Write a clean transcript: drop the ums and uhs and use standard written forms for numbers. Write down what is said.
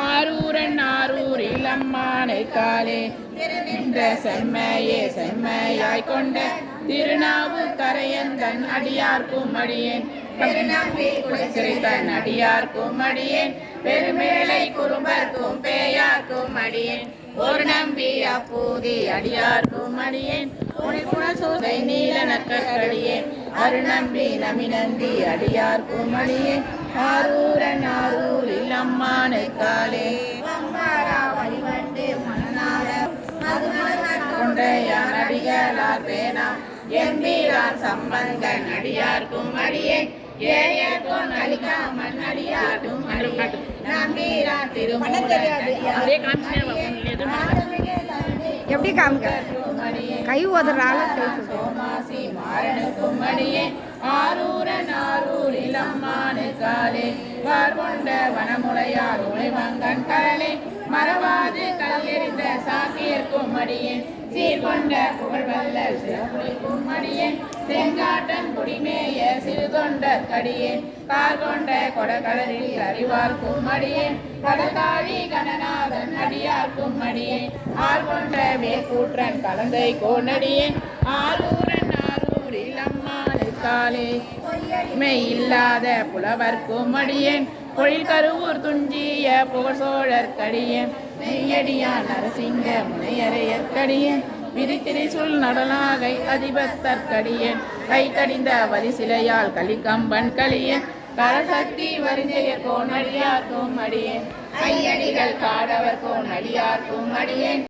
ஆரூரன் ஆரூரில் அம்மானை காலே என்ற செம்மையே செம்மையாய் கொண்ட திருநாவுக்கரையந்தன் அடியார்க்கும் அடியேன் தன் அடியார்க்கும் அடியேன் பெருமேலை குறும்பர்க்கும் பேயார்க்கும் அடியேன் ஒரு நம்பி அப்பூதி அடியார்க்கும் அடியேன் சூதை நீல நக்கடியேன் அருநம்பி நமிநந்தி அடியார்க்கும் அடியேன் ஆரூரன் ஆரூரில் அம்மானை காலே கொண்டையான் அடிகளார் பேனா எம்பீரான் சம்பந்தன் அடியார்க்கும் அடியேன் ஏயர்க்கும் அளிக்காமன் அடியார்க்கும் நம்பீரான் எப்படி காமிக்க கை உதறால சோமாசி மாறனுக்கும் அடியே ஆரூரன் ஆரூரில் அம்மானை காலே வார்கொண்ட வனமுலையார் உழைவங்கன் கடலே மறவாது கல்லெறிந்த சாக்கியர்க்கும் அடியேன் சீர்கொண்ட புகழ்வல்ல சிறப்புக்கும் அடியேன் செங்காட்டன் குடிமேய சிறு தொண்டர் கடியேன் கார்கொண்ட கொடகடலில் அறிவார்க்கும் அடியேன் கடற்காழி கணநாதன் அடியார்க்கும் அடியேன் ஆர்கொண்ட மேற்கூற்றன் கலந்தை கோனடியேன் ஆரூரன் ஆரூரில் அம்மானை காலே மெய் இல்லாத புலவர்க்கும் அடியேன் பொழில் கருவூர் துஞ்சிய புகழ் சோழர் கடியேன் மெய்யடியான் நரசிங்க முனையரையற்கடியேன் விரித்திரை சொல் நடனாகை அதிபத்தற்கடியேன் கை கடிந்த வரிசிலையால் கலிகம்பன் களியேன் கரசக்தி வரிஞ்செய கோன் அடியார்க்கும் அடியேன் ஐயடிகள் காடவர் கோன் அடியார்க்கும் அடியேன்